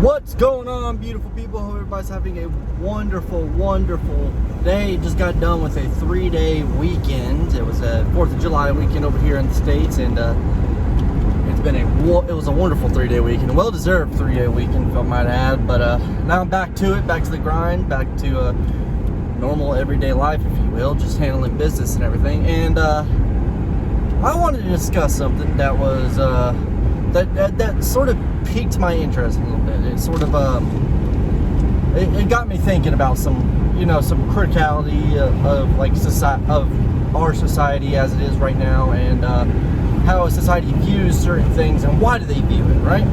What's going on, beautiful people? Hope everybody's having a wonderful, wonderful day. Just got done with a 3-day weekend. It was a 4th of July weekend over here in the States, and it was a wonderful 3-day weekend, a well-deserved 3-day weekend, if I might add. But now I'm back to it, back to the grind, back to normal everyday life, if you will, just handling business and everything. And I wanted to discuss something that was that sort of piqued my interest a little bit. It sort of it got me thinking about some criticality of like of our society as it is right now, and how a society views certain things and why do they view it, right?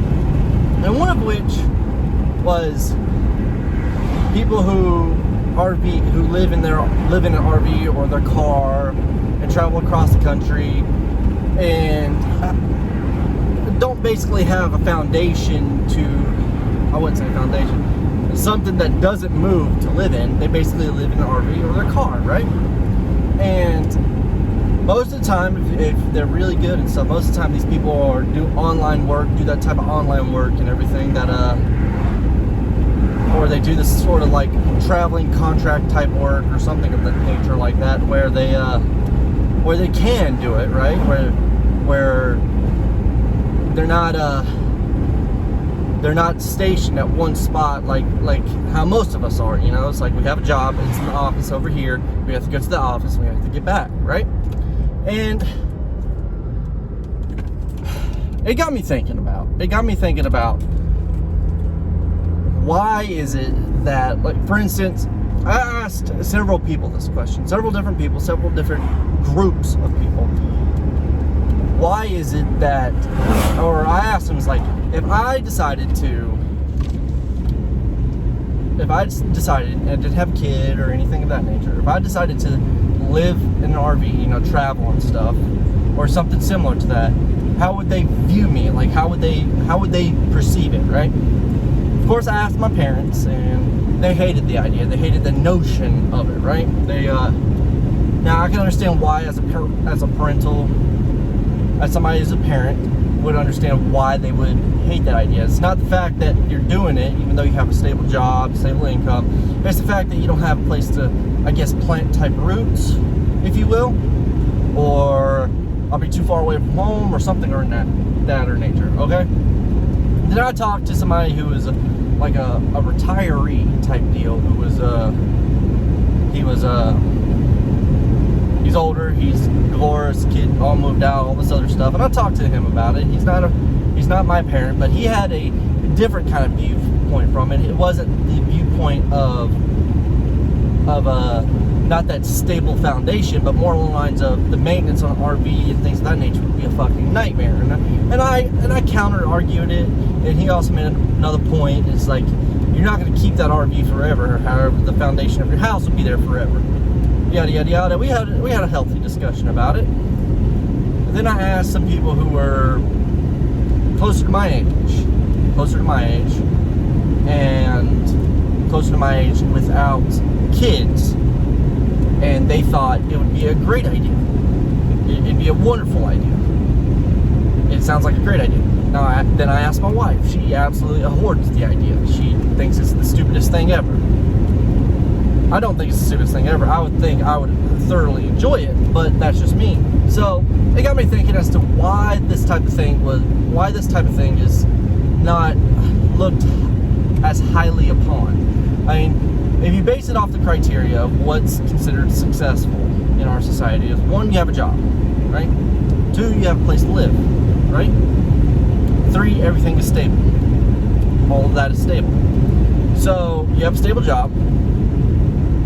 And one of which was people who live in an RV or their car and travel across the country and don't basically have a foundation I wouldn't say foundation, something that doesn't move to live in. They basically live in an RV or their car, right? And most of the time, if they're really good and stuff, most of the time these people do that type of online work and everything, that or they do this sort of like traveling contract type work or something of that nature like that, where they can do it, right? Where they're not stationed at one spot like how most of us are. It's like we have a job, it's in the office over here, we have to go to the office, we have to get back, right? And it got me thinking about why is it that, like, for instance, I asked several people this question, several different groups of people. Why is it that, or I asked them, like, if I decided and didn't have a kid or anything of that nature, if I decided to live in an RV, travel and stuff, or something similar to that, how would they view me? Like, how would they perceive it, right? Of course, I asked my parents, and they hated the idea. They hated the notion of it, right? Now I can understand why, as somebody who's a parent, would understand why they would hate that idea. It's not the fact that you're doing it, even though you have a stable job, stable income. It's the fact that you don't have a place to, I guess, plant type roots, if you will, or I'll be too far away from home or something or that or nature. Okay. Then I talked to somebody who was like a retiree type deal, who was he's older, he's divorced, kid all moved out, all this other stuff, and I talked to him about it. He's not my parent, but he had a different kind of viewpoint from it. It wasn't the viewpoint of not that stable foundation, but more along the lines of the maintenance on an RV and things of that nature would be a fucking nightmare. And I counter-argued it, and he also made another point. It's like, you're not going to keep that RV forever. However, the foundation of your house will be there forever. Yada yada yada. We had a healthy discussion about it. And then I asked some people who were closer to my age, and closer to my age without kids, and they thought it would be a great idea. It'd be a wonderful idea. It sounds like a great idea. Now, then I asked my wife. She absolutely abhors the idea. She thinks it's the stupidest thing ever. I don't think it's the stupidest thing ever. I would think I would thoroughly enjoy it, but that's just me. So it got me thinking as to why this type of thing is not looked as highly upon. I mean, if you base it off the criteria of what's considered successful in our society, is 1, you have a job, right? 2, you have a place to live, right? 3, everything is stable. All of that is stable. So you have a stable job.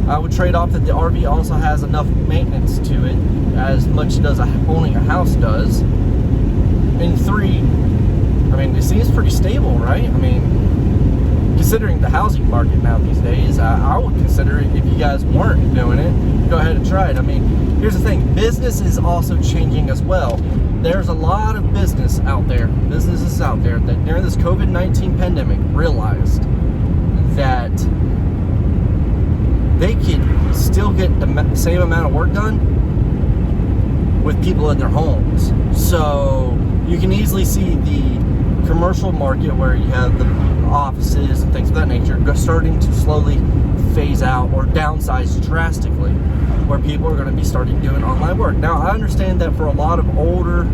I would trade off that the RV also has enough maintenance to it, as much as owning a house does. And 3, I mean, it seems pretty stable, right? I mean, considering the housing market now these days, I would consider it, if you guys weren't doing it, go ahead and try it. I mean, here's the thing, business is also changing as well. There's a lot of businesses out there that during this COVID-19 pandemic realized that they could still get the same amount of work done with people in their homes. So you can easily see the commercial market where you have the offices and things of that nature starting to slowly phase out or downsize drastically, where people are going to be starting doing online work. Now, I understand that for a lot of older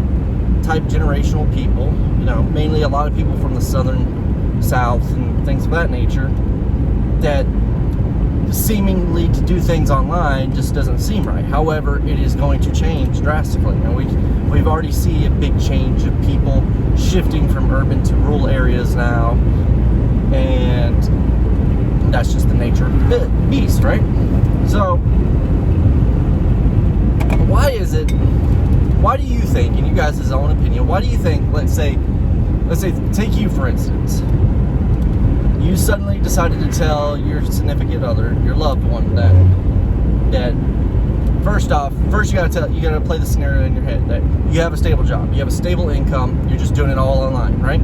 type generational people, mainly a lot of people from the southern South and things of that nature, that seemingly to do things online just doesn't seem right. However, it is going to change drastically, and we've already seen a big change of people shifting from urban to rural areas now, and that's just the nature of the beast, right? So why do you think, in you guys' own opinion, why do you think, let's say take you for instance, you suddenly decided to tell your significant other, your loved one, that first you gotta play the scenario in your head that you have a stable job, you have a stable income, you're just doing it all online, right?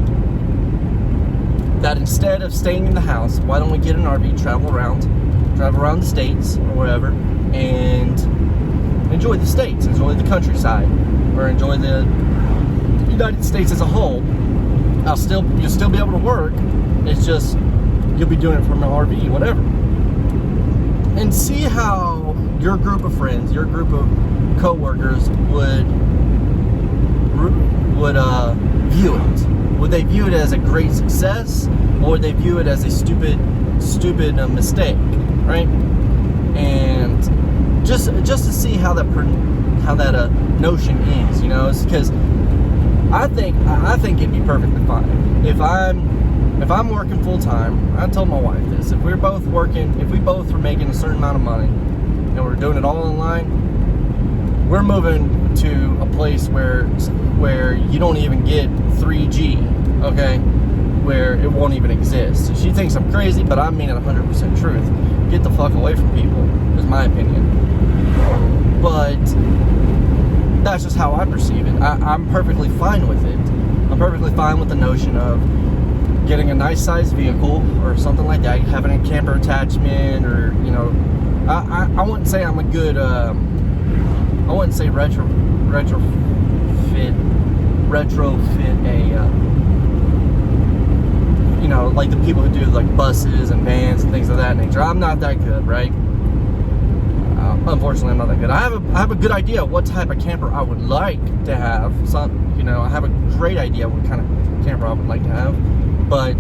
That instead of staying in the house, why don't we get an RV, travel around the states or wherever, and enjoy the states, enjoy the countryside, or enjoy the United States as a whole. You'll still be able to work. It's just you'll be doing it from an RV, whatever. And see how your group of friends, your group of co-workers would view it. Would they view it as a great success, or would they view it as a stupid mistake, right? And just to see how that notion is, it's because I think it'd be perfectly fine if I'm working full time. I told my wife this: if we both were making a certain amount of money and we're doing it all online, we're moving to a place where you don't even get 3G, okay? Where it won't even exist. So she thinks I'm crazy, but I mean it 100% truth. Get the fuck away from people, is my opinion. But that's just how I perceive it. I'm perfectly fine with it. I'm perfectly fine with the notion of getting a nice sized vehicle or something like that, having a camper attachment, or I wouldn't say I'm a good I wouldn't say retrofit a like the people who do like buses and vans and things of that nature. I'm not that good, right? Unfortunately, I'm not that good. I have a good idea what type of camper I would like to have. I have a great idea what kind of camper I would like to have, but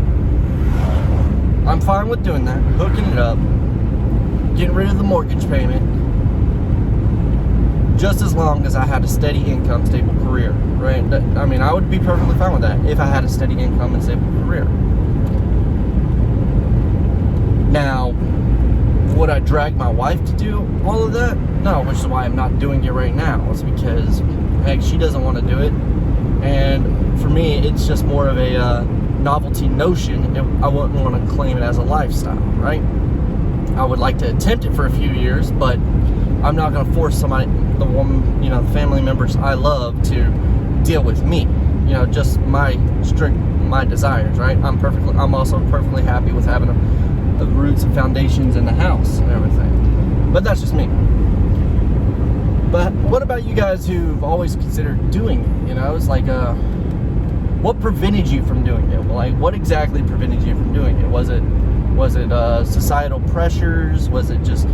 I'm fine with doing that, hooking it up, getting rid of the mortgage payment, just as long as I had a steady income, stable career, right? I would be perfectly fine with that if I had a steady income and stable career. Now, would I drag my wife to do all of that? No, which is why I'm not doing it right now. It's because, heck, she doesn't want to do it. And for me, it's just more of a novelty notion. I wouldn't want to claim it as a lifestyle, right? I would like to attempt it for a few years, but I'm not going to force the family members I love to deal with me. Just my desires, right? I'm also perfectly happy with having the roots and foundations in the house and everything. But that's just me. But what about you guys who've always considered doing it? It's like, what prevented you from doing it? Like, what exactly prevented you from doing it? Was it societal pressures? Was it just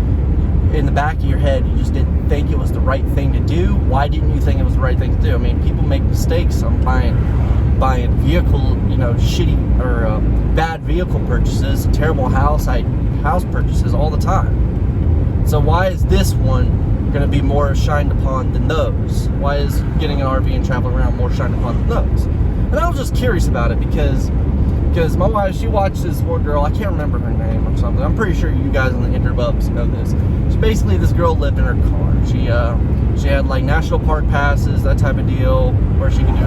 in the back of your head you just didn't think it was the right thing to do? Why didn't you think it was the right thing to do? People make mistakes on buying vehicle, shitty or bad vehicle purchases, terrible house purchases all the time. So why is this one going to be more shined upon than those? Why is getting an RV and traveling around more shined upon than those? And I was just curious about it because my wife, she watched this one girl, I can't remember her name or something. I'm pretty sure you guys on the interbubs know this. Basically, this girl lived in her car. She had like national park passes, that type of deal, where she could do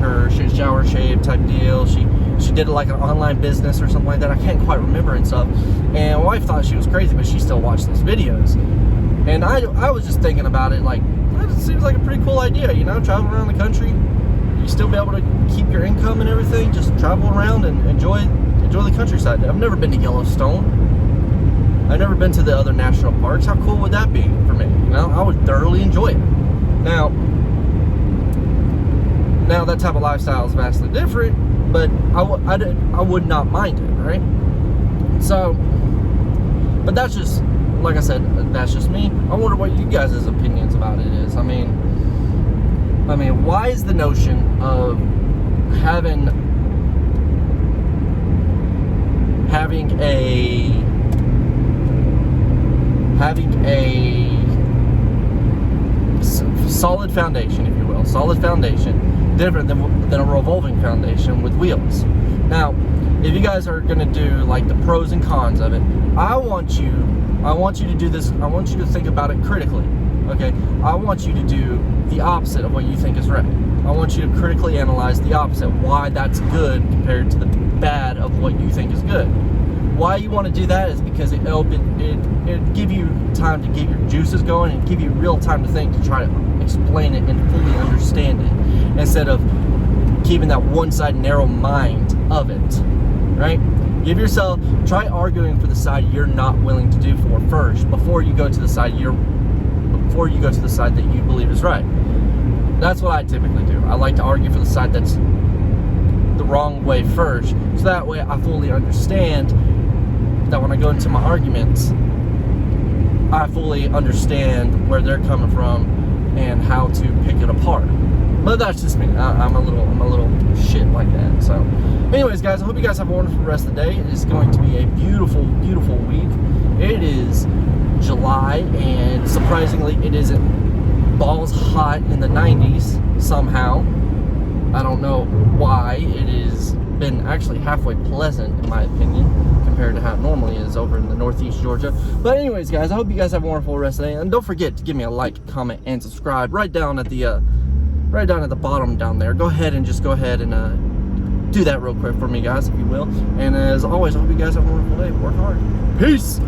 her shower shave type deal. She did like an online business or something like that. I can't quite remember and stuff. And my wife thought she was crazy, but she still watched those videos. And I was just thinking about it, like, that seems like a pretty cool idea, travel around the country. You still be able to keep your income and everything, just travel around and enjoy the countryside. I've never been to Yellowstone. I've never been to the other national parks. How cool would that be for me? I would thoroughly enjoy it. Now that type of lifestyle is vastly different, but I would not mind it, right? So, but that's just, like I said, that's just me. I wonder what you guys' opinions about it is. I mean, why is the notion of having a solid foundation, if you will, solid foundation, different than a revolving foundation with wheels? Now, if you guys are going to do like the pros and cons of it, I want you to do this. I want you to think about it critically. Okay, I want you to do the opposite of what you think is right. I want you to critically analyze the opposite, why that's good compared to the bad of what you think is good. Why you want to do that is because it'll give you time to get your juices going and give you real time to think, to try to explain it and fully understand it, instead of keeping that one-side narrow mind of it, right? Try arguing for the side you're not willing to do for first before you go to the side that you believe is right. That's what I typically do. I like to argue for the side that's the wrong way first, so that way I fully understand that when I go into my arguments, I fully understand where they're coming from and how to pick it apart. But that's just me. I'm a little shit like that. So, anyways, guys, I hope you guys have a wonderful rest of the day. It is going to be a beautiful, beautiful week. It is July, and surprisingly, it isn't balls hot in the 90s somehow. I don't know why. It has been actually halfway pleasant, in my opinion, compared to how it normally is over in the northeast Georgia. But anyways, guys, I hope you guys have a wonderful rest of the day, and don't forget to give me a like, comment, and subscribe right down at the bottom down there. Go ahead and do that real quick for me, guys, if you will. And as always, I hope you guys have a wonderful day. Work hard. Peace.